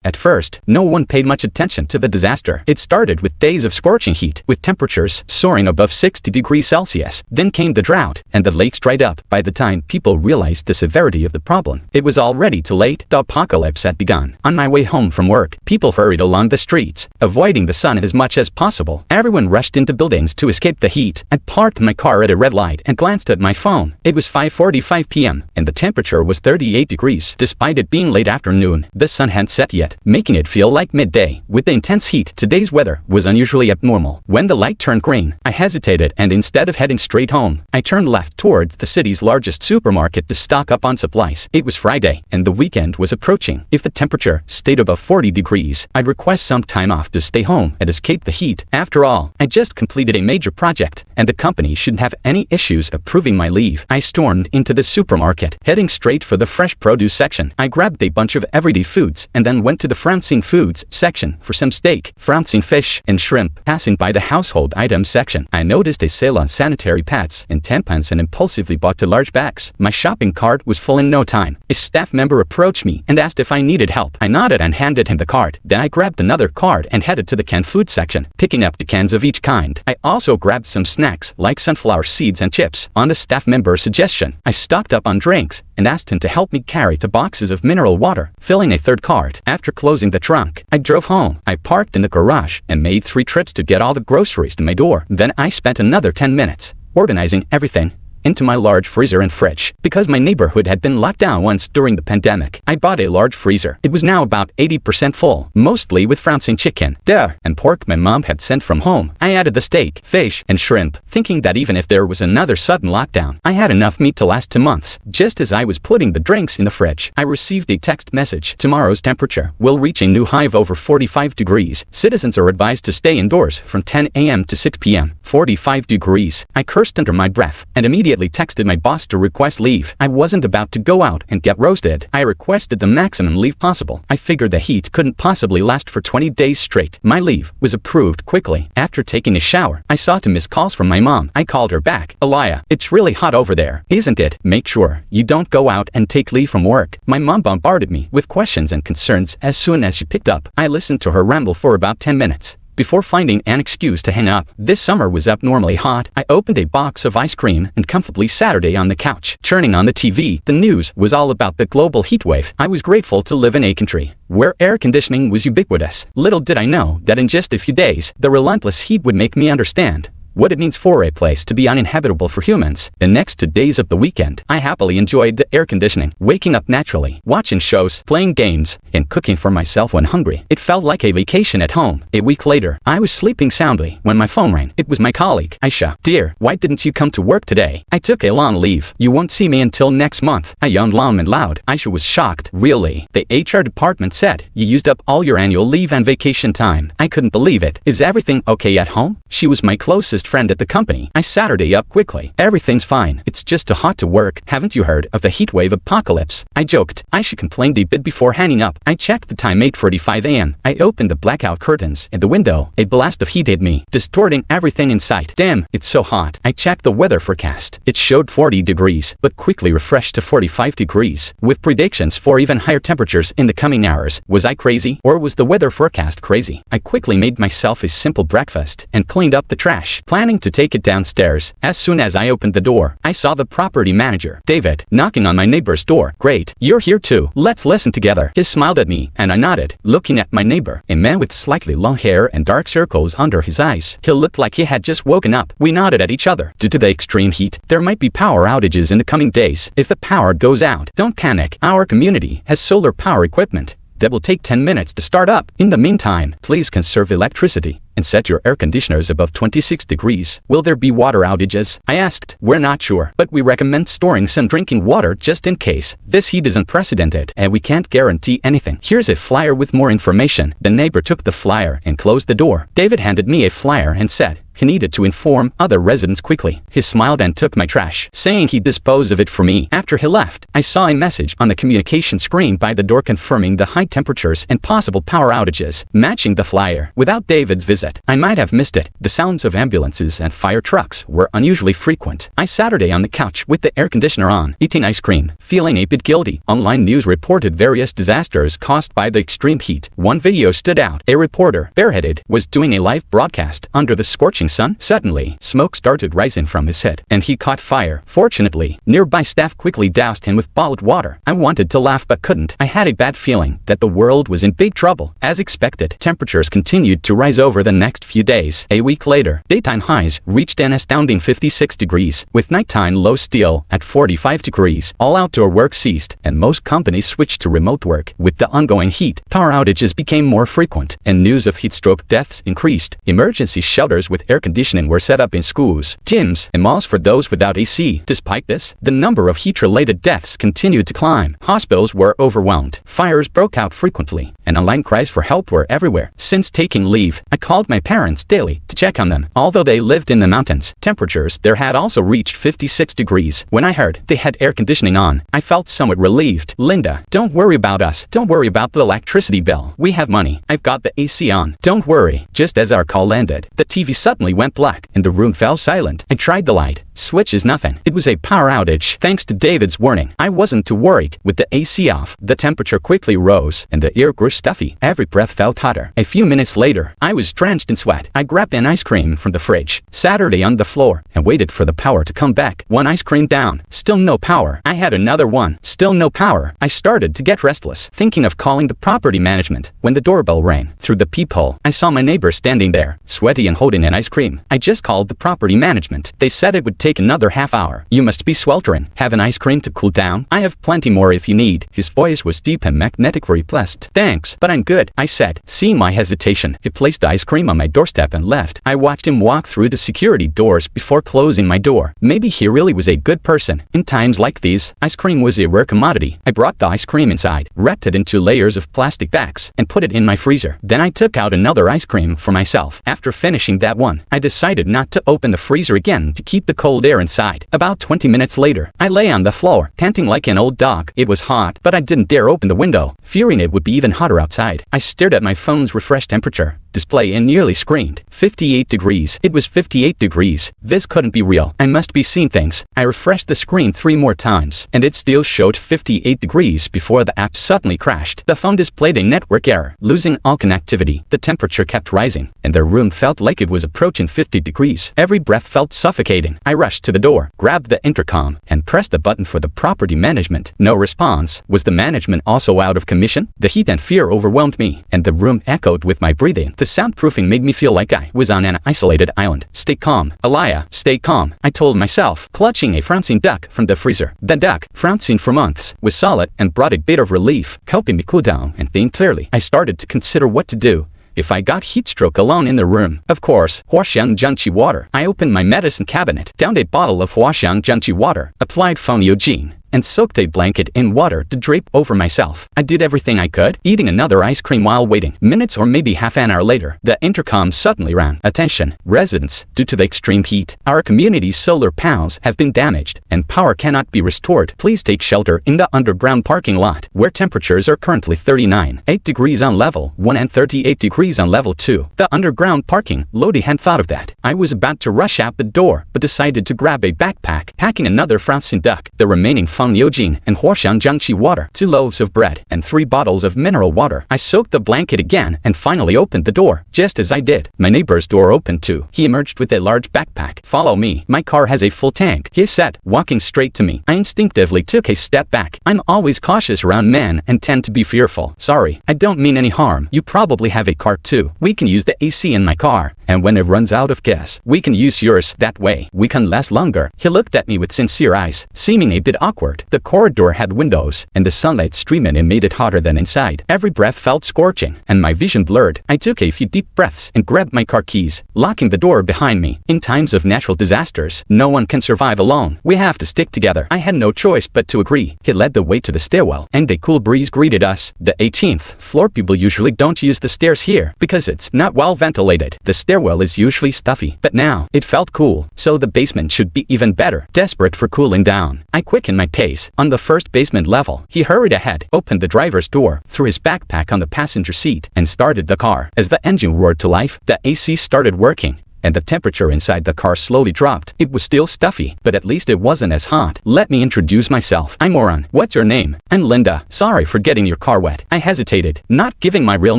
At first, no one paid much attention to the disaster. It started with days of scorching heat, with temperatures soaring above 60 degrees Celsius. Then came the drought, and the lakes dried up. By the time people realized the severity of the problem, it was already too late. The apocalypse had begun. On my way home from work, people hurried along the streets, avoiding the sun as much as possible. Everyone rushed into buildings to escape the heat. I parked my car at a red light and glanced at my phone. It was 5:45 p.m., and the temperature was 38 degrees. Despite it being late afternoon, the sun hadn't set yet, making it feel like midday. With the intense heat, today's weather was unusually abnormal. When the light turned green, I hesitated, and instead of heading straight home, I turned left towards the city's largest supermarket to stock up on supplies. It was Friday, and the weekend was approaching. If the temperature stayed above 40 degrees, I'd request some time off to stay home and escape the heat. After all, I just completed a major project, and the company shouldn't have any issues approving my leave. I stormed into the supermarket, heading straight for the fresh produce section. I grabbed a bunch of everyday foods and then went to the frozen foods section for some steak, frozen fish, and shrimp. Passing by the household items section, I noticed a sale on sanitary pads and tampons and impulsively bought 2 large bags. My shopping cart was full in no time. A staff member approached me and asked if I needed help. I nodded and handed him the cart. Then I grabbed another cart and headed to the canned food section, picking up 2 cans of each kind. I also grabbed some snacks like sunflower seeds and chips. On the staff member's suggestion, I stocked up on drinks and asked him to help me carry 2 boxes of mineral water, filling a 3rd cart. After closing the trunk, I drove home. I parked in the garage and made 3 trips to get all the groceries to my door. Then I spent another 10 minutes organizing everything into my large freezer and fridge. Because my neighborhood had been locked down once during the pandemic, I bought a large freezer. It was now about 80% full, mostly with frozen chicken, and pork my mom had sent from home. I added the steak, fish, and shrimp, thinking that even if there was another sudden lockdown, I had enough meat to last 2 months. Just as I was putting the drinks in the fridge, I received a text message. Tomorrow's temperature will reach a new high of over 45 degrees. Citizens are advised to stay indoors from 10 a.m. to 6 p.m. 45 degrees. I cursed under my breath and immediately texted my boss to request leave. I wasn't about to go out and get roasted. I requested the maximum leave possible. I figured the heat couldn't possibly last for 20 days straight. My leave was approved quickly. After taking a shower, I saw 2 missed calls from my mom. I called her back. "Alaya, it's really hot over there, isn't it? Make sure you don't go out and take leave from work." My mom bombarded me with questions and concerns as soon as she picked up. I listened to her ramble for about 10 minutes before finding an excuse to hang up. This summer was abnormally hot. I opened a box of ice cream and comfortably Saturday on the couch. Turning on the TV, the news was all about the global heatwave. I was grateful to live in a country where air conditioning was ubiquitous. Little did I know that in just a few days, the relentless heat would make me understand what it means for a place to be uninhabitable for humans. The next 2 days of the weekend, I happily enjoyed the air conditioning, waking up naturally, watching shows, playing games, and cooking for myself when hungry. It felt like a vacation at home. A week later, I was sleeping soundly when my phone rang. It was my colleague, Aisha. "Dear, why didn't you come to work today? I took a long leave. You won't see me until next month." I yawned long and loud. Aisha was shocked. "Really? The HR department said you used up all your annual leave and vacation time." I couldn't believe it. "Is everything okay at home?" She was my closest friend at the company. I sat her up quickly. "Everything's fine. It's just too hot to work. Haven't you heard of the heatwave apocalypse?" I joked. Aisha complained a bit before hanging up. I checked the time, 8:45 a.m. I opened the blackout curtains at the window. A blast of heat hit me, distorting everything in sight. Damn, it's so hot. I checked the weather forecast. It showed 40 degrees, but quickly refreshed to 45 degrees, with predictions for even higher temperatures in the coming hours. Was I crazy, or was the weather forecast crazy? I quickly made myself a simple breakfast and cleaned up the trash, planning to take it downstairs. As soon as I opened the door, I saw the property manager, David, knocking on my neighbor's door. "Great, you're here too. Let's listen together." He smiled at me, and I nodded, looking at my neighbor, a man with slightly long hair and dark circles under his eyes. He looked like he had just woken up. We nodded at each other. Due to the extreme heat, there might be power outages in the coming days. If the power goes out, don't panic. Our community has solar power equipment that will take 10 minutes to start up. In the meantime, please conserve electricity and set your air conditioners above 26 degrees. Will there be water outages? I asked. We're not sure, but we recommend storing some drinking water just in case. This heat is unprecedented, and we can't guarantee anything. Here's a flyer with more information. The neighbor took the flyer and closed the door. David handed me a flyer and said he needed to inform other residents quickly. He smiled and took my trash, saying he'd dispose of it for me. After he left, I saw a message on the communication screen by the door confirming the high temperatures and possible power outages, matching the flyer. Without David's visit, sunset. I might have missed it. The sounds of ambulances and fire trucks were unusually frequent. I Saturday on the couch with the air conditioner on, eating ice cream, feeling a bit guilty. Online news reported various disasters caused by the extreme heat. One video stood out. A reporter, bareheaded, was doing a live broadcast under the scorching sun. Suddenly, smoke started rising from his head, and he caught fire. Fortunately, nearby staff quickly doused him with bottled water. I wanted to laugh but couldn't. I had a bad feeling that the world was in big trouble. As expected, temperatures continued to rise over the next few days. A week later, daytime highs reached an astounding 56 degrees, with nighttime lows still at 45 degrees. All outdoor work ceased, and most companies switched to remote work. With the ongoing heat, power outages became more frequent, and news of heatstroke deaths increased. Emergency shelters with air conditioning were set up in schools, gyms, and malls for those without AC. Despite this, the number of heat-related deaths continued to climb. Hospitals were overwhelmed. Fires broke out frequently, and online cries for help were everywhere. Since taking leave, I called my parents daily to check on them. Although they lived in the mountains, temperatures there had also reached 56 degrees. When I heard they had air conditioning on, I felt somewhat relieved. Linda, don't worry about us. Don't worry about the electricity bill. We have money. I've got the AC on. Don't worry. Just as our call ended, the TV suddenly went black, and the room fell silent. I tried the light. Switch is nothing. It was a power outage. Thanks to David's warning, I wasn't too worried. With the AC off, the temperature quickly rose, and the air grew stuffy. Every breath felt hotter. A few minutes later, I was drenched in sweat. I grabbed an ice cream from the fridge, Saturday on the floor, and waited for the power to come back. One ice cream down. Still no power. I had another one. Still no power. I started to get restless, thinking of calling the property management, when the doorbell rang. Through the peephole, I saw my neighbor standing there, sweaty and holding an ice cream. I just called the property management. They said it would take another half hour. You must be sweltering. Have an ice cream to cool down? I have plenty more if you need. His voice was deep and magnetically pleasant. Thanks, but I'm good, I said. Seeing my hesitation, he placed the ice cream on my doorstep and left. I watched him walk through the security doors before closing my door. Maybe he really was a good person. In times like these, ice cream was a rare commodity. I brought the ice cream inside, wrapped it into layers of plastic bags, and put it in my freezer. Then I took out another ice cream for myself. After finishing that one, I decided not to open the freezer again to keep the cold air inside. About 20 minutes later, I lay on the floor, panting like an old dog. It was hot, but I didn't dare open the window, fearing it would be even hotter outside. I stared at my phone's refresh temperature display and nearly screamed. 58 degrees. It was 58 degrees. This couldn't be real. I must be seeing things. I refreshed the screen 3 more times, and it still showed 58 degrees before the app suddenly crashed. The phone displayed a network error, losing all connectivity. The temperature kept rising, and the room felt like it was approaching 50 degrees. Every breath felt suffocating. I rushed to the door, grabbed the intercom, and pressed the button for the property management. No response. Was the management also out of commission? The heat and fear overwhelmed me, and the room echoed with my breathing. The soundproofing made me feel like I was on an isolated island. Stay calm, Alaya, stay calm, I told myself, clutching a Francine duck from the freezer. The duck, Francine for months, was solid and brought a bit of relief, helping me cool down and think clearly. I started to consider what to do if I got heatstroke alone in the room. Of course, Huaxiang Junqi water. I opened my medicine cabinet, downed a bottle of Huaxiang Junqi water, applied Fengniujin, and soaked a blanket in water to drape over myself. I did everything I could, eating another ice cream while waiting. Minutes or maybe half an hour later, the intercom suddenly rang. Attention, residents, due to the extreme heat, our community's solar panels have been damaged, and power cannot be restored. Please take shelter in the underground parking lot, where temperatures are currently 39.8 degrees on level 1 and 38 degrees on level 2. The underground parking, Lodi hadn't thought of that. I was about to rush out the door, but decided to grab a backpack, packing another Francine duck, the remaining Fengniujin and Huaxiang Junqi water, 2 loaves of bread, and 3 bottles of mineral water. I soaked the blanket again and finally opened the door. Just as I did, my neighbor's door opened too. He emerged with a large backpack. Follow me. My car has a full tank, he said, walking straight to me. I instinctively took a step back. I'm always cautious around men and tend to be fearful. Sorry, I don't mean any harm. You probably have a car too. We can use the AC in my car, and when it runs out of gas, we can use yours. That way, we can last longer. He looked at me with sincere eyes, seeming a bit awkward. The corridor had windows, and the sunlight streaming in made it hotter than inside. Every breath felt scorching, and my vision blurred. I took a few deep breaths and grabbed my car keys, locking the door behind me. In times of natural disasters, no one can survive alone. We have to stick together. I had no choice but to agree. He led the way to the stairwell, and a cool breeze greeted us. The 18th floor people usually don't use the stairs here, because it's not well ventilated. The stairwell is usually stuffy, but now, it felt cool, so the basement should be even better. Desperate for cooling down, I quickened my case. On the first basement level, he hurried ahead, opened the driver's door, threw his backpack on the passenger seat, and started the car. As the engine roared to life, the AC started working, and the temperature inside the car slowly dropped. It was still stuffy, but at least it wasn't as hot. Let me introduce myself. I'm Oren. What's your name? I'm Linda. Sorry for getting your car wet. I hesitated, not giving my real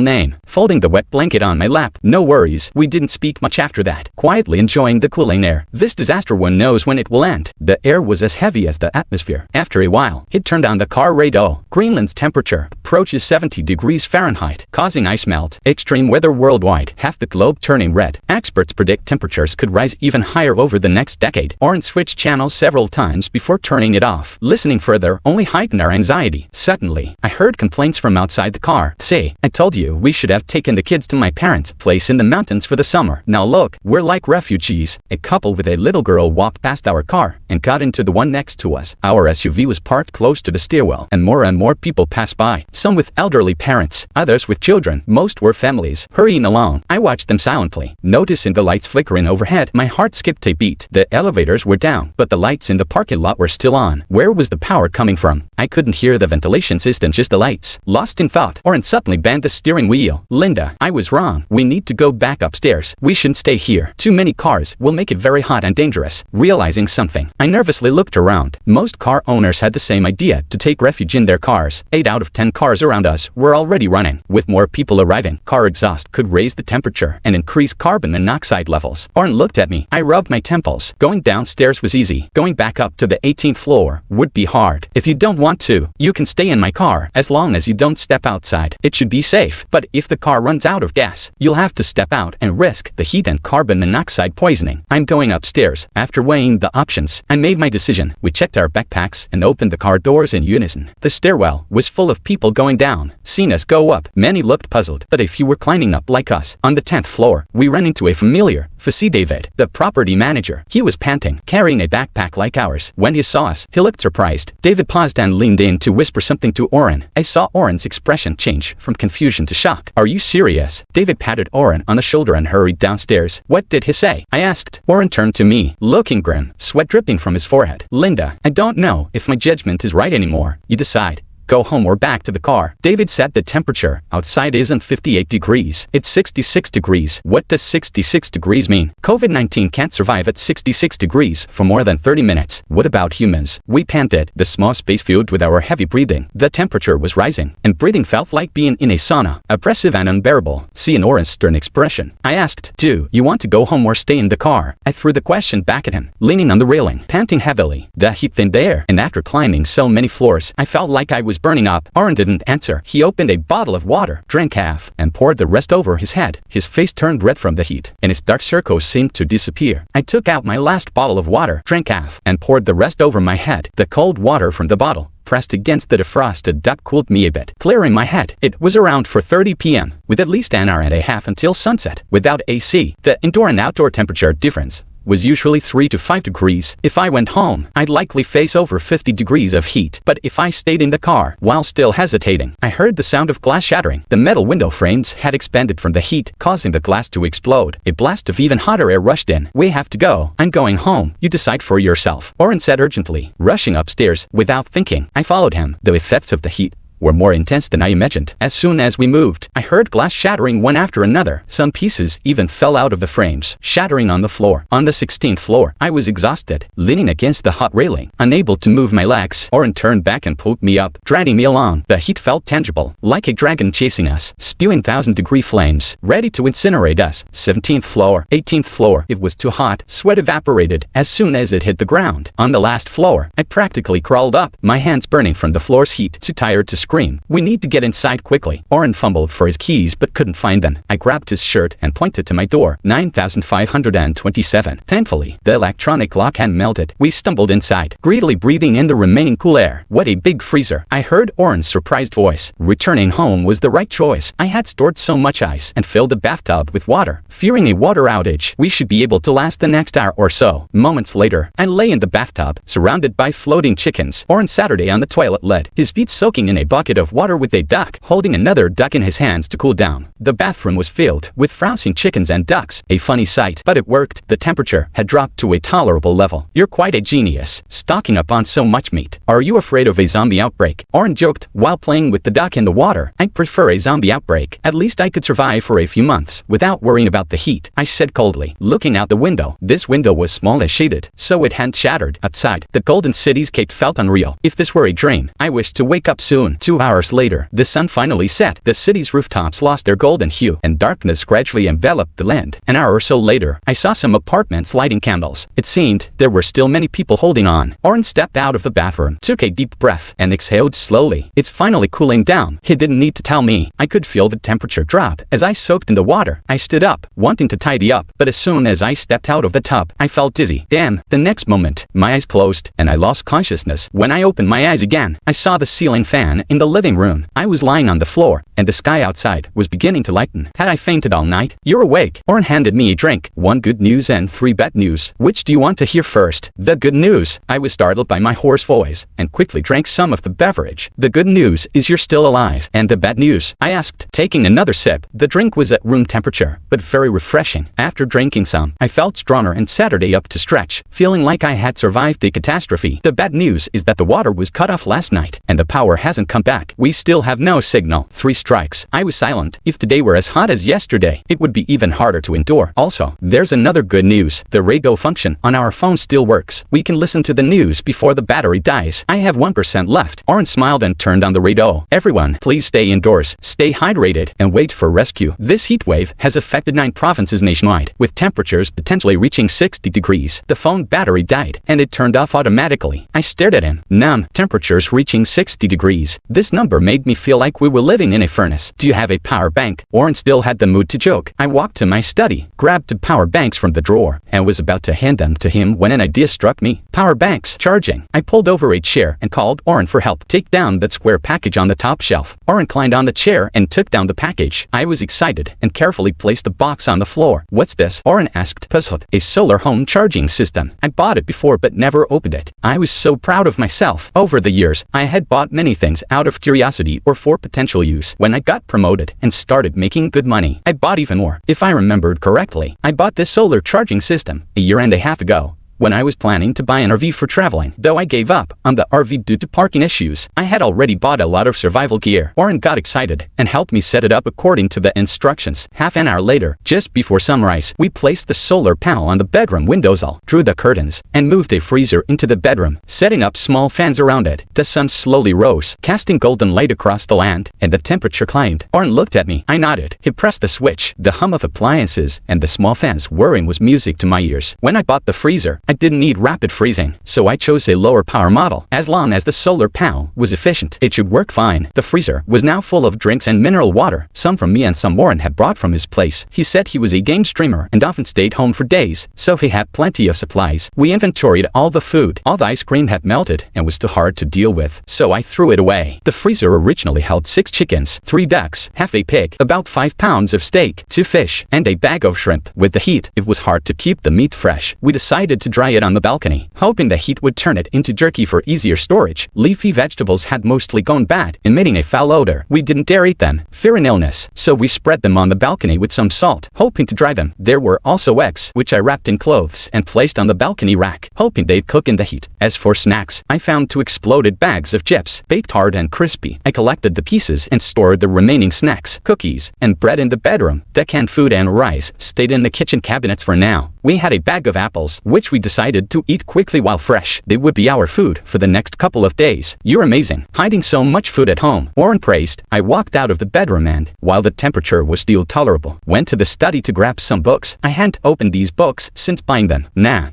name, folding the wet blanket on my lap. No worries. We didn't speak much after that, quietly enjoying the cooling air. This disaster, one knows when it will end. The air was as heavy as the atmosphere. After a while, he turned on the car radio. Greenland's temperature approaches 70 degrees Fahrenheit, causing ice melt. Extreme weather worldwide, half the globe turning red. Experts predict temperatures could rise even higher over the next decade. Oren switched channels several times before turning it off. Listening further only heightened our anxiety. Suddenly, I heard complaints from outside the car. Say, I told you we should have taken the kids to my parents' place in the mountains for the summer. Now look, we're like refugees. A couple with a little girl walked past our car and got into the one next to us. Our SUV was parked close to the stairwell, and more people passed by. Some with elderly parents, others with children. Most were families, hurrying along. I watched them silently, noticing the lights flickering overhead. My heart skipped a beat. The elevators were down, but the lights in the parking lot were still on. Where was the power coming from? I couldn't hear the ventilation system, just the lights. Lost in thought, Oren suddenly banged the steering wheel. Linda, I was wrong. We need to go back upstairs. We shouldn't stay here. Too many cars will make it very hot and dangerous. Realizing something, I nervously looked around. Most car owners had the same idea, to take refuge in their cars. 8 out of 10 cars around us were already running. With more people arriving, car exhaust could raise the temperature and increase carbon monoxide levels. Oren looked at me. I rubbed my temples. Going downstairs was easy. Going back up to the 18th floor would be hard. If you don't want to, you can stay in my car, as long as you don't step outside. It should be safe. But if the car runs out of gas, you'll have to step out and risk the heat and carbon monoxide poisoning. I'm going upstairs. After weighing the options, I made my decision. We checked our backpacks and opened the car doors in unison. The stairwell was full of people going down. Seeing us go up, many looked puzzled, but a few were climbing up like us. On the 10th floor, we ran into a familiar, David, the property manager. He was panting, carrying a backpack like ours. When he saw us, he looked surprised. David paused and leaned in to whisper something to Oren. I saw Oren's expression change from confusion to shock. Are you serious? David patted Oren on the shoulder and hurried downstairs. What did he say? I asked. Oren turned to me, looking grim, sweat dripping from his forehead. Linda, I don't know if my judgment is right anymore. You decide. Go home or back to the car. David said the temperature outside isn't 58 degrees. It's 66 degrees. What does 66 degrees mean? COVID-19 can't survive at 66 degrees for more than 30 minutes. What about humans? We panted, the small space filled with our heavy breathing. The temperature was rising, and breathing felt like being in a sauna, oppressive and unbearable. Seeing Oren's stern expression, I asked, do you want to go home or stay in the car? I threw the question back at him, leaning on the railing, panting heavily. The heat thinned the air, and after climbing so many floors, I felt like I was burning up. Oren didn't answer. He opened a bottle of water, drank half, and poured the rest over his head. His face turned red from the heat, and his dark circles seemed to disappear. I took out my last bottle of water, drank half, and poured the rest over my head. The cold water from the bottle pressed against the defrosted duct cooled me a bit, clearing my head. It was around 4:30 p.m., with at least an hour and a half until sunset. Without AC, the indoor and outdoor temperature difference was usually 3 to 5 degrees. If I went home, I'd likely face over 50 degrees of heat. But if I stayed in the car, while still hesitating, I heard the sound of glass shattering. The metal window frames had expanded from the heat, causing the glass to explode. A blast of even hotter air rushed in. We have to go. I'm going home. You decide for yourself, Oren said urgently, rushing upstairs. Without thinking, I followed him. The effects of the heat were more intense than I imagined. As soon as we moved, I heard glass shattering one after another. Some pieces even fell out of the frames, shattering on the floor. On the 16th floor, I was exhausted, leaning against the hot railing, unable to move my legs. Oren turned back and pulled me up, dragging me along. The heat felt tangible, like a dragon chasing us, spewing 1,000-degree flames, ready to incinerate us. 17th floor, 18th floor. It was too hot. Sweat evaporated as soon as it hit the ground. On the last floor, I practically crawled up, my hands burning from the floor's heat, too tired to scream. We need to get inside quickly. Oren fumbled for his keys but couldn't find them. I grabbed his shirt and pointed to my door. 9527. Thankfully, the electronic lock had melted. We stumbled inside, greedily breathing in the remaining cool air. What a big freezer. I heard Oren's surprised voice. Returning home was the right choice. I had stored so much ice and filled the bathtub with water. Fearing a water outage, we should be able to last the next hour or so. Moments later, I lay in the bathtub, surrounded by floating chickens. Oren Saturday on the toilet lid, his feet soaking in a body bucket of water with a duck, holding another duck in his hands to cool down. The bathroom was filled with frowsing chickens and ducks, a funny sight, but it worked. The temperature had dropped to a tolerable level. You're quite a genius, stocking up on so much meat. Are you afraid of a zombie outbreak? Oren joked while playing with the duck in the water. I prefer a zombie outbreak. At least I could survive for a few months without worrying about the heat, I said coldly, looking out the window. This window was small and shaded, so it hadn't shattered. Outside, the golden cityscape felt unreal. If this were a dream, I wished to wake up soon. 2 hours later, the sun finally set. The city's rooftops lost their golden hue, and darkness gradually enveloped the land. An hour or so later, I saw some apartments lighting candles. It seemed there were still many people holding on. Oren stepped out of the bathroom, took a deep breath, and exhaled slowly. It's finally cooling down. He didn't need to tell me. I could feel the temperature drop as I soaked in the water. I stood up, wanting to tidy up, but as soon as I stepped out of the tub, I felt dizzy. Damn. The next moment, my eyes closed, and I lost consciousness. When I opened my eyes again, I saw the ceiling fan in the living room. I was lying on the floor, and the sky outside was beginning to lighten. Had I fainted all night? You're awake. Oren handed me a drink. 1 good news and 3 bad news. Which do you want to hear first? The good news. I was startled by my hoarse voice, and quickly drank some of the beverage. The good news is you're still alive. And the bad news? I asked, taking another sip. The drink was at room temperature, but very refreshing. After drinking some, I felt stronger and Saturday up to stretch, feeling like I had survived a catastrophe. The bad news is that the water was cut off last night, and the power hasn't come back. We still have no signal. 3 strikes. I was silent. If today were as hot as yesterday, it would be even harder to endure. Also, there's another good news. The radio function on our phone still works. We can listen to the news before the battery dies. I have 1% left. Oren smiled and turned on the radio. Everyone, please stay indoors, stay hydrated, and wait for rescue. This heat wave has affected 9 provinces nationwide, with temperatures potentially reaching 60 degrees. The phone battery died, and it turned off automatically. I stared at him, numb. Temperatures reaching 60 degrees. This number made me feel like we were living in a furnace. Do you have a power bank? Oren still had the mood to joke. I walked to my study, grabbed 2 power banks from the drawer, and was about to hand them to him when an idea struck me. Power banks, charging. I pulled over a chair and called Oren for help. Take down that square package on the top shelf. Oren climbed on the chair and took down the package. I was excited and carefully placed the box on the floor. What's this? Oren asked, puzzled. A solar home charging system. I bought it before but never opened it. I was so proud of myself. Over the years, I had bought many things out of curiosity or for potential use. When I got promoted and started making good money, I bought even more. If I remembered correctly, I bought this solar charging system a year and a half ago, when I was planning to buy an RV for traveling. Though I gave up on the RV due to parking issues, I had already bought a lot of survival gear. Oren got excited and helped me set it up according to the instructions. Half an hour later, just before sunrise, we placed the solar panel on the bedroom windowsill, drew the curtains, and moved a freezer into the bedroom, setting up small fans around it. The sun slowly rose, casting golden light across the land, and the temperature climbed. Oren looked at me. I nodded. He pressed the switch. The hum of appliances and the small fans whirring was music to my ears. When I bought the freezer, I didn't need rapid freezing, so I chose a lower power model. As long as the solar panel was efficient, it should work fine. The freezer was now full of drinks and mineral water, some from me and some Oren had brought from his place. He said he was a game streamer and often stayed home for days, so he had plenty of supplies. We inventoried all the food. All the ice cream had melted and was too hard to deal with, so I threw it away. The freezer originally held 6 chickens, 3 ducks, half a pig, about 5 pounds of steak, 2 fish, and a bag of shrimp. With the heat, it was hard to keep the meat fresh. We decided to dry it on the balcony, hoping the heat would turn it into jerky for easier storage. Leafy vegetables had mostly gone bad, emitting a foul odor. We didn't dare eat them, fearing illness, so we spread them on the balcony with some salt, hoping to dry them. There were also eggs, which I wrapped in clothes and placed on the balcony rack, hoping they'd cook in the heat. As for snacks, I found 2 exploded bags of chips, baked hard and crispy. I collected the pieces and stored the remaining snacks, cookies, and bread in the bedroom. The canned food and rice stayed in the kitchen cabinets for now. We had a bag of apples, which we decided to eat quickly while fresh. They would be our food for the next couple of days. You're amazing, hiding so much food at home, Oren praised. I walked out of the bedroom and, while the temperature was still tolerable, went to the study to grab some books. I hadn't opened these books since buying them.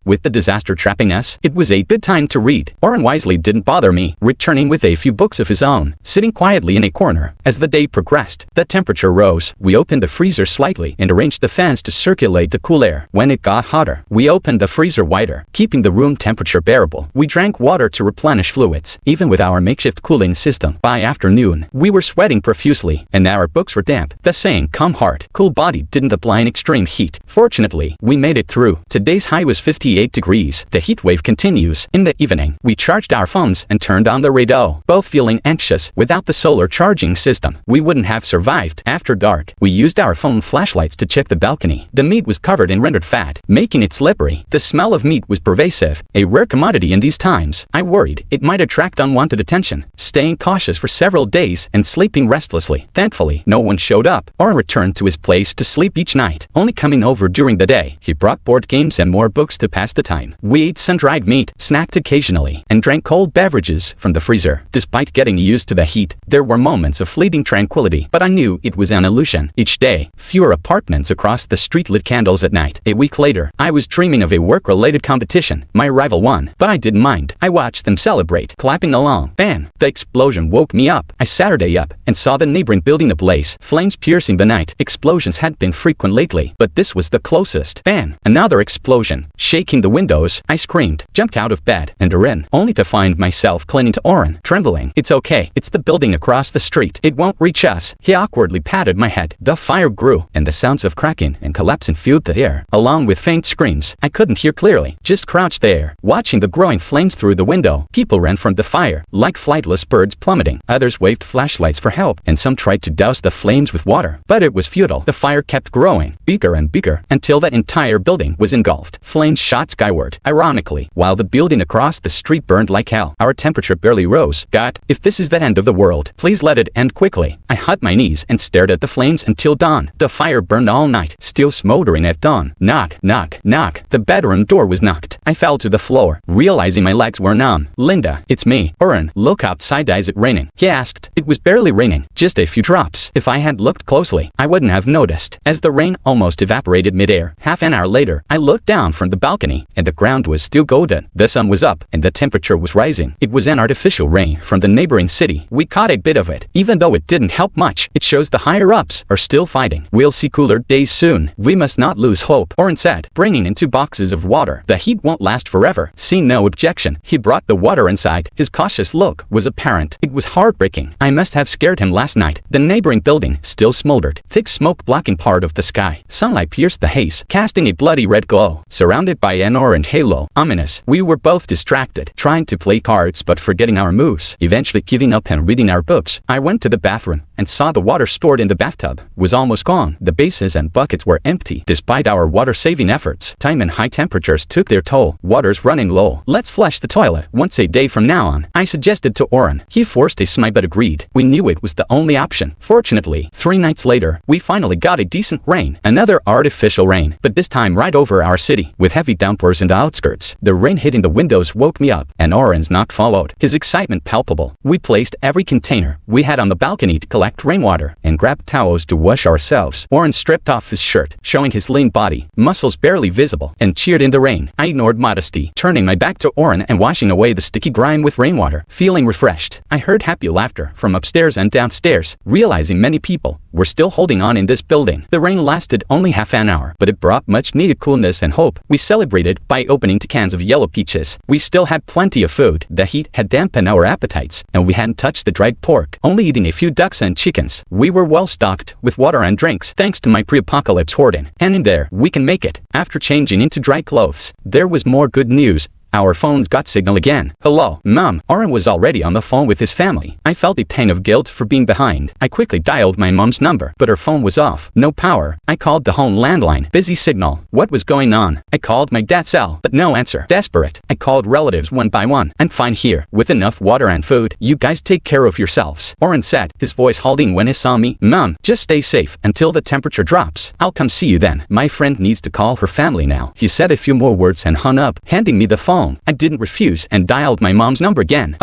With the disaster trapping us, it was a good time to read. Oren wisely didn't bother me, returning with a few books of his own, sitting quietly in a corner. As the day progressed, the temperature rose. We opened the freezer slightly and arranged the fans to circulate the cool air. When it got got hotter. We opened the freezer wider, keeping the room temperature bearable. We drank water to replenish fluids, even with our makeshift cooling system. By afternoon, we were sweating profusely, and our books were damp. The saying, calm heart, cool body didn't apply in extreme heat. Fortunately, we made it through. Today's high was 58 degrees. The heat wave continues. In the evening, we charged our phones and turned on the radio, both feeling anxious. Without the solar charging system, we wouldn't have survived. After dark, we used our phone flashlights to check the balcony. The meat was covered in rendered fat, making it slippery. The smell of meat was pervasive, a rare commodity in these times. I worried it might attract unwanted attention, staying cautious for several days and sleeping restlessly. Thankfully, no one showed up or returned to his place to sleep each night, only coming over during the day. He brought board games and more books to pass the time. We ate sun-dried meat, snacked occasionally, and drank cold beverages from the freezer. Despite getting used to the heat, there were moments of fleeting tranquility, but I knew it was an illusion. Each day, fewer apartments across the street lit candles at night. A week later, I was dreaming of a work-related competition. My rival won, but I didn't mind. I watched them celebrate, clapping along. Bam! The explosion woke me up. I Saturday up and saw the neighboring building ablaze, flames piercing the night. Explosions had been frequent lately, but this was the closest. Bam! Another explosion. Shaking the windows, I screamed, jumped out of bed, and ran, only to find myself clinging to Oren, trembling. It's okay. It's the building across the street. It won't reach us. He awkwardly patted my head. The fire grew, and the sounds of cracking and collapsing filled the air, along with faint screams. I couldn't hear clearly, just crouched there, watching the growing flames through the window. People ran from the fire, like flightless birds plummeting. Others waved flashlights for help, and some tried to douse the flames with water. But it was futile. The fire kept growing, bigger and bigger, until the entire building was engulfed. Flames shot skyward. Ironically, while the building across the street burned like hell, our temperature barely rose. God, if this is the end of the world, please let it end quickly. I hit my knees and stared at the flames until dawn. The fire burned all night, still smoldering at dawn. Knock, knock, knock. The bedroom door was knocked. I fell to the floor, realizing my legs were numb. Linda, it's me. Oren, look outside. Is it raining? He asked. It was barely raining, just a few drops. If I had looked closely, I wouldn't have noticed, as the rain almost evaporated midair. Half an hour later, I looked down from the balcony, and the ground was still golden. The sun was up, and the temperature was rising. It was an artificial rain from the neighboring city. We caught a bit of it, even though it didn't help much. It shows the higher-ups are still fighting. We'll see cooler days soon. We must not lose hope, Oren said, bringing in 2 boxes of water. The heat won't last forever. Seeing no objection, he brought the water inside. His cautious look was apparent. It was heartbreaking. I must have scared him last night. The neighboring building still smoldered, thick smoke blocking part of the sky. Sunlight pierced the haze, casting a bloody red glow, surrounded by an orange halo. Ominous. We were both distracted, trying to play cards but forgetting our moves. Eventually giving up and reading our books, I went to the bathroom and saw the water stored in the bathtub was almost gone. The basins and buckets were empty. Despite our water-saving efforts, time and high temperatures took their toll. Water's running low. Let's flush the toilet once a day from now on, I suggested to Oren. He forced a smile but agreed. We knew it was the only option. Fortunately, 3 nights later, we finally got a decent rain. Another artificial rain, but this time right over our city, with heavy downpours in the outskirts. The rain hitting the windows woke me up, and Oren's knock followed, his excitement palpable. We placed every container we had on the balcony to collect rainwater, and grabbed towels to wash ourselves. Oren stripped off his shirt, showing his lean body, muscles barely visible, and cheered in the rain. I ignored modesty, turning my back to Oren and washing away the sticky grime with rainwater. Feeling refreshed, I heard happy laughter from upstairs and downstairs, realizing many people were still holding on in this building. The rain lasted only half an hour, but it brought much needed coolness and hope. We celebrated by opening 2 cans of yellow peaches. We still had plenty of food. The heat had dampened our appetites, and we hadn't touched the dried pork, only eating a few ducks and chickens. We were well stocked with water and drinks, thanks to my pre-apocalypse hoarding. And in there, we can make it. After changing into dry clothes, there was more good news. Our phones got signal again. Hello, Mom. Oren was already on the phone with his family. I felt a pang of guilt for being behind. I quickly dialed my mom's number, but her phone was off. No power. I called the home landline. Busy signal. What was going on? I called my dad's cell, but no answer. Desperate, I called relatives one by one. I'm fine here, with enough water and food. You guys take care of yourselves, Oren said, his voice halting when he saw me. Mom, just stay safe until the temperature drops. I'll come see you then. My friend needs to call her family now. He said a few more words and hung up, handing me the phone. home. I didn't refuse and dialed my mom's number again.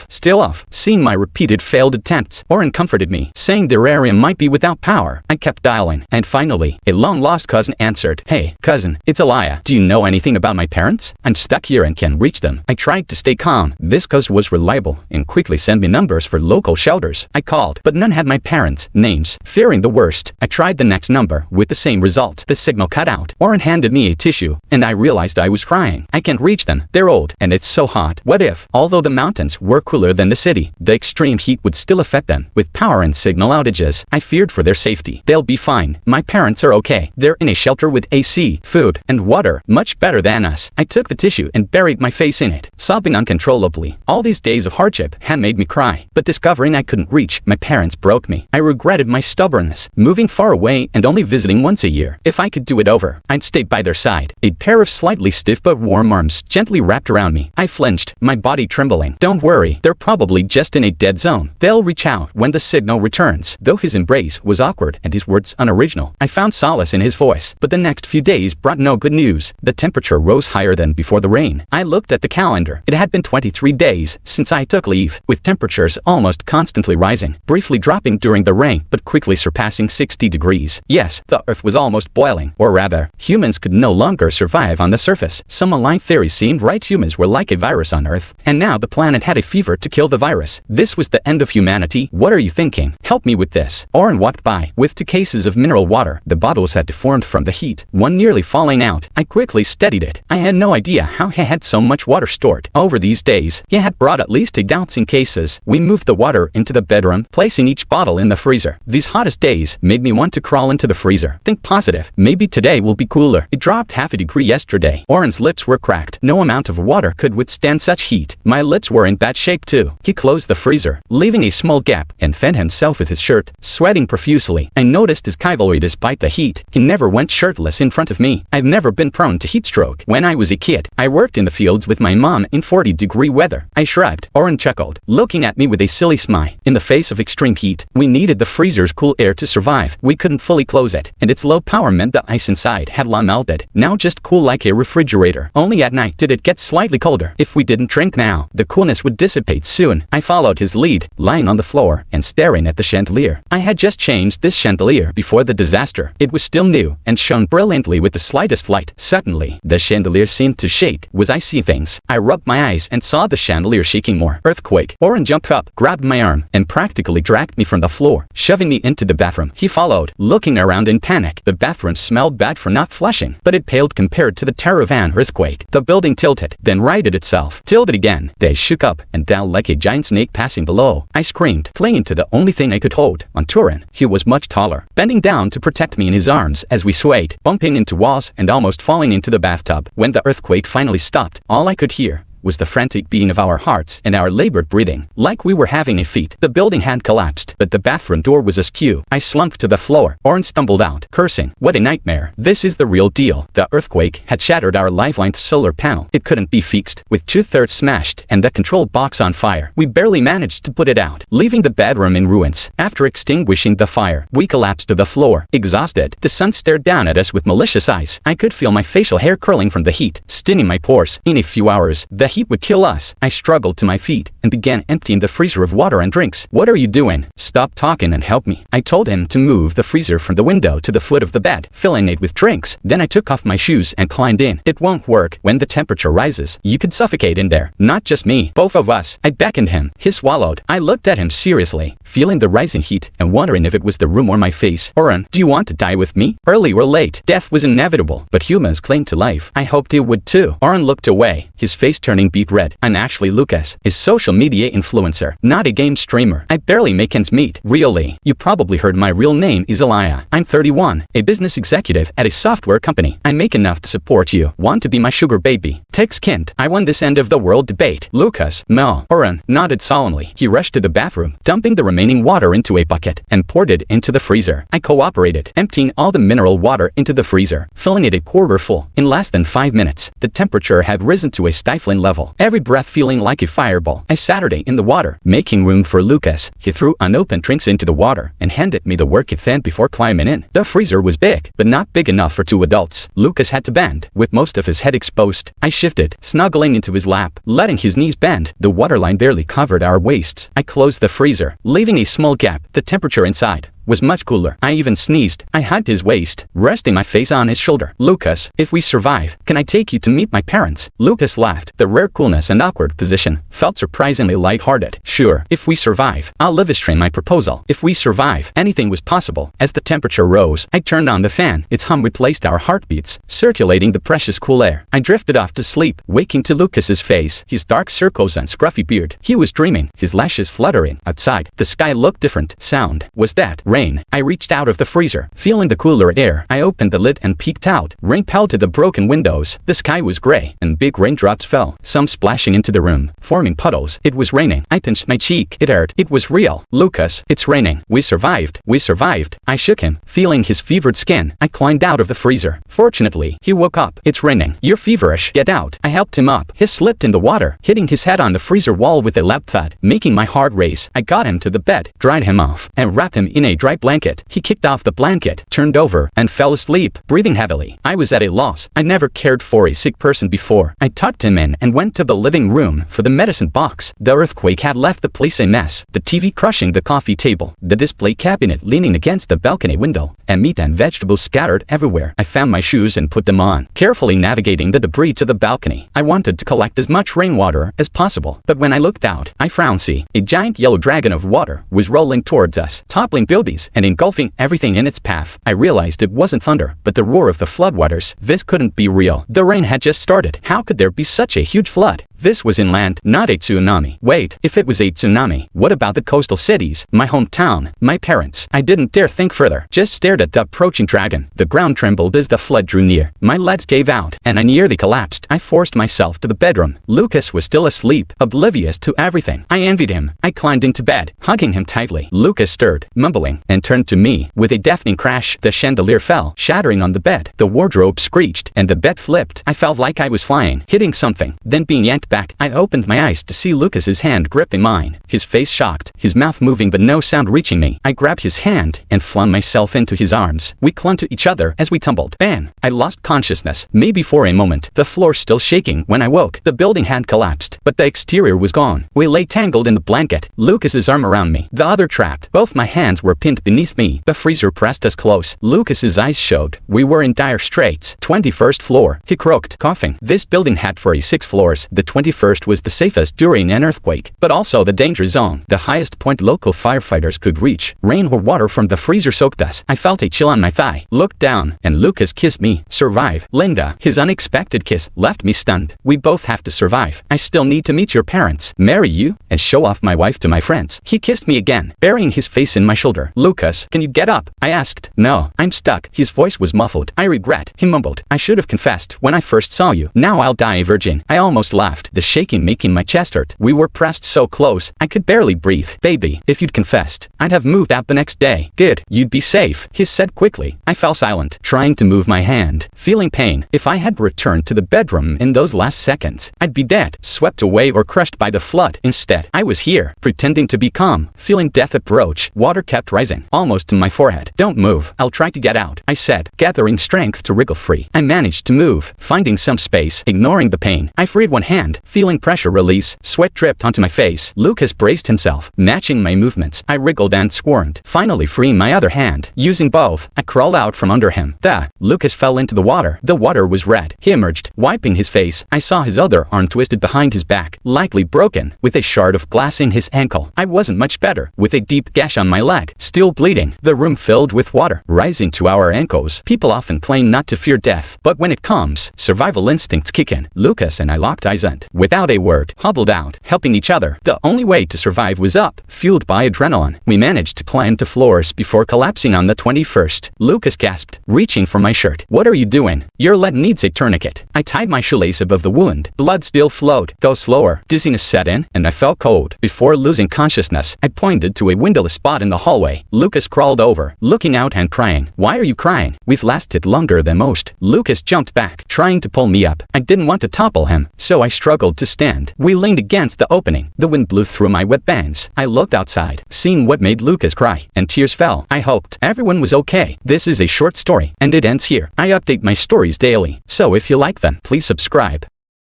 Still off. Seeing my repeated failed attempts, Oren comforted me, saying their area might be without power. I kept dialing, and finally, a long-lost cousin answered. Hey, cousin, it's Elia. Do you know anything about my parents? I'm stuck here and can't reach them. I tried to stay calm. This cousin was reliable and quickly sent me numbers for local shelters. I called, but none had my parents' names. Fearing the worst, I tried the next number with the same result. The signal cut out. Oren handed me a tissue, and I realized I was crying. I can't reach them. They're old, and it's so hot. What if, although the mountains were cooler than the city, the extreme heat would still affect them, with power and signal outages? I feared for their safety. They'll be fine. My parents are okay. They're in a shelter with AC, food, and water, much better than us. I took the tissue and buried my face in it, sobbing uncontrollably. All these days of hardship had made me cry, but discovering I couldn't reach my parents broke me. I regretted my stubbornness, moving far away and only visiting once a year. If I could do it over, I'd stay by their side. A pair of slightly stiff but warm arms gently wrapped around me. I flinched, my body trembling. Don't worry, they're probably just in a dead zone. They'll reach out when the signal returns. Though his embrace was awkward and his words unoriginal, I found solace in his voice. But the next few days brought no good news. The temperature rose higher than before the rain. I looked at the calendar. It had been 23 days since I took leave, with temperatures almost constantly rising, briefly dropping during the rain, but quickly surpassing 60 degrees. Yes, the earth was almost boiling, or rather, humans could no longer survive on the surface. Some malign theories seemed right. Humans were like a virus on Earth, and now the planet had a fever to kill the virus. This was the end of humanity. What are you thinking? Help me with this. Oren walked by, with 2 cases of mineral water. The bottles had deformed from the heat, one nearly falling out. I quickly steadied it. I had no idea how he had so much water stored. Over these days, he had brought at least 8 doubts in cases. We moved the water into the bedroom, placing each bottle in the freezer. These hottest days made me want to crawl into the freezer. Think positive. Maybe today will be cooler. It dropped half a degree yesterday. Oren's lips were cracked. No amount of water could withstand such heat. My lips were in bad shape too. He closed the freezer, leaving a small gap, and fanned himself with his shirt, sweating profusely. I noticed his cavalry despite the heat. He never went shirtless in front of me. I've never been prone to heat stroke. When I was a kid, I worked in the fields with my mom in 40-degree weather. I shrugged. Oren chuckled, looking at me with a silly smile. In the face of extreme heat, we needed the freezer's cool air to survive. We couldn't fully close it, and its low power meant the ice inside had long melted, now just cool like a refrigerator. Only at night did it get slightly colder. If we didn't drink now, the coolness would dissipate soon. I followed his lead, lying on the floor and staring at the chandelier. I had just changed this chandelier before the disaster. It was still new and shone brilliantly with the slightest light. Suddenly, the chandelier seemed to shake. Was I seeing things? I rubbed my eyes and saw the chandelier shaking more. Earthquake. Oren jumped up, grabbed my arm, and practically dragged me from the floor, shoving me into the bathroom. He followed, looking around in panic. The bathroom smelled bad for not flushing, but it paled compared to the terror of an earthquake. The building tilted, then righted itself, tilted again. They shook up and down like a giant snake passing below. I screamed, clinging to the only thing I could hold, on Turin. He was much taller, bending down to protect me in his arms as we swayed, bumping into walls and almost falling into the bathtub. When the earthquake finally stopped, all I could hear was the frantic beating of our hearts and our labored breathing, like we were having a feat. The building had collapsed, but the bathroom door was askew. I slumped to the floor. Oren stumbled out, cursing. What a nightmare. This is the real deal. The earthquake had shattered our lifeline solar panel. It couldn't be fixed. With 2/3 smashed and the control box on fire, we barely managed to put it out, leaving the bedroom in ruins. After extinguishing the fire, we collapsed to the floor, exhausted. The sun stared down at us with malicious eyes. I could feel my facial hair curling from the heat, stinging my pores. In a few hours, the heat would kill us. I struggled to my feet and began emptying the freezer of water and drinks. What are you doing? Stop talking and help me. I told him to move the freezer from the window to the foot of the bed, filling it with drinks. Then I took off my shoes and climbed in. It won't work. When the temperature rises, you could suffocate in there. Not just me, both of us. I beckoned him. He swallowed. I looked at him seriously, feeling the rising heat and wondering if it was the room or my face. Oren, do you want to die with me? Early or late, death was inevitable, but humans cling to life. I hoped he would too. Oren looked away, his face turning beet red. I'm actually Lucas, a social media influencer, not a game streamer. I barely make ends meet. Really, you probably heard my real name is Elia. I'm 31, a business executive at a software company. I make enough to support you. Want to be my sugar baby? Text Kent. I won this end of the world debate. Lucas, Mel. Oren nodded solemnly. He rushed to the bathroom, dumping the remaining water into a bucket, and poured it into the freezer. I cooperated, emptying all the mineral water into the freezer, filling it a quarter full. In less than 5 minutes, the temperature had risen to a stifling level. level, every breath feeling like a fireball. I Saturday in the water, making room for Lucas. He threw unopened drinks into the water and handed me the work event before climbing in. The freezer was big, but not big enough for 2 adults. Lucas had to bend, with most of his head exposed. I shifted, snuggling into his lap, letting his knees bend. The waterline barely covered our waists. I closed the freezer, leaving a small gap. The temperature inside was much cooler. I even sneezed. I hugged his waist, resting my face on his shoulder. Lucas, if we survive, can I take you to meet my parents? Lucas laughed. The rare coolness and awkward position felt surprisingly lighthearted. Sure, if we survive, I'll live stream my proposal. If we survive, anything was possible. As the temperature rose, I turned on the fan. Its hum replaced our heartbeats, circulating the precious cool air. I drifted off to sleep, waking to Lucas's face, his dark circles and scruffy beard. He was dreaming, his lashes fluttering. Outside, the sky looked different. Sound was that rain. I reached out of the freezer, feeling the cooler air. I opened the lid and peeked out. Rain pelted the broken windows. The sky was gray, and big raindrops fell, some splashing into the room, forming puddles. It was raining. I pinched my cheek. It hurt. It was real. Lucas, it's raining. We survived. We survived. I shook him, feeling his fevered skin. I climbed out of the freezer. Fortunately, he woke up. It's raining. You're feverish. Get out. I helped him up. He slipped in the water, hitting his head on the freezer wall with a loud thud, making my heart race. I got him to the bed, dried him off, and wrapped him in a dry blanket. He kicked off the blanket, turned over, and fell asleep, breathing heavily. I was at a loss. I never cared for a sick person before. I tucked him in and went to the living room for the medicine box. The earthquake had left the place a mess, the TV crushing the coffee table, the display cabinet leaning against the balcony window, and meat and vegetables scattered everywhere. I found my shoes and put them on, carefully navigating the debris to the balcony. I wanted to collect as much rainwater as possible, but when I looked out, I frowned. See, a giant yellow dragon of water was rolling towards us, toppling buildings and engulfing everything in its path. I realized it wasn't thunder, but the roar of the floodwaters. This couldn't be real. The rain had just started. How could there be such a huge flood? This was inland, not a tsunami. Wait, if it was a tsunami, what about the coastal cities, my hometown, my parents? I didn't dare think further, just stared at the approaching dragon. The ground trembled as the flood drew near. My legs gave out, and I nearly collapsed. I forced myself to the bedroom. Lucas was still asleep, oblivious to everything. I envied him. I climbed into bed, hugging him tightly. Lucas stirred, mumbling, and turned to me. With a deafening crash, the chandelier fell, shattering on the bed. The wardrobe screeched, and the bed flipped. I felt like I was flying, hitting something, then being yanked back. I opened my eyes to see Lucas's hand gripping mine, his face shocked, his mouth moving but no sound reaching me. I grabbed his hand and flung myself into his arms. We clung to each other as we tumbled. Bam! I lost consciousness, maybe for a moment, the floor still shaking. When I woke, the building had collapsed, but the exterior was gone. We lay tangled in the blanket, Lucas's arm around me, the other trapped. Both my hands were pinned beneath me. The freezer pressed us close. Lucas's eyes showed. We were in dire straits. 21st floor, he croaked, coughing. This building had 46 floors. The 21st was the safest during an earthquake, but also the danger zone, the highest point local firefighters could reach. Rain or water from the freezer soaked us. I felt a chill on my thigh, looked down, and Lucas kissed me. Survive, Linda. His unexpected kiss left me stunned. We both have to survive. I still need to meet your parents, marry you, and show off my wife to my friends. He kissed me again, burying his face in my shoulder. Lucas, can you get up? I asked. No, I'm stuck. His voice was muffled. I regret, he mumbled. I should have confessed when I first saw you. Now I'll die a virgin. I almost laughed, the shaking making my chest hurt. We were pressed so close, I could barely breathe. Baby, if you'd confessed, I'd have moved out the next day. Good, you'd be safe, he said quickly. I fell silent, trying to move my hand, feeling pain. If I had returned to the bedroom in those last seconds, I'd be dead, swept away or crushed by the flood. Instead, I was here, pretending to be calm, feeling death approach. Water kept rising, almost to my forehead. Don't move, I'll try to get out, I said, gathering strength to wriggle free. I managed to move, finding some space, ignoring the pain. I freed one hand, feeling pressure release. Sweat dripped onto my face. Lucas braced himself, matching my movements. I wriggled and squirmed, finally freeing my other hand. Using both, I crawled out from under him. Lucas fell into the water. The water was red. He emerged, wiping his face. I saw his other arm twisted behind his back, likely broken, with a shard of glass in his ankle. I wasn't much better, with a deep gash on my leg, still bleeding. The room filled with water, rising to our ankles. People often claim not to fear death, but when it comes, survival instincts kick in. Lucas and I locked eyes and, without a word, hobbled out, helping each other. The only way to survive was up, fueled by adrenaline. We managed to climb to floors before collapsing on the 21st. Lucas gasped, reaching for my shirt. What are you doing? Your leg needs a tourniquet. I tied my my shoelace above the wound. Blood still flowed. Go slower. Dizziness set in, and I felt cold. Before losing consciousness, I pointed to a windowless spot in the hallway. Lucas crawled over, looking out and crying. Why are you crying? We've lasted longer than most. Lucas jumped back, trying to pull me up. I didn't want to topple him, so I struggled to stand. We leaned against the opening. The wind blew through my wet bands. I looked outside, seeing what made Lucas cry, and tears fell. I hoped everyone was okay. This is a short story, and it ends here. I update my stories daily, so if you like them, please subscribe.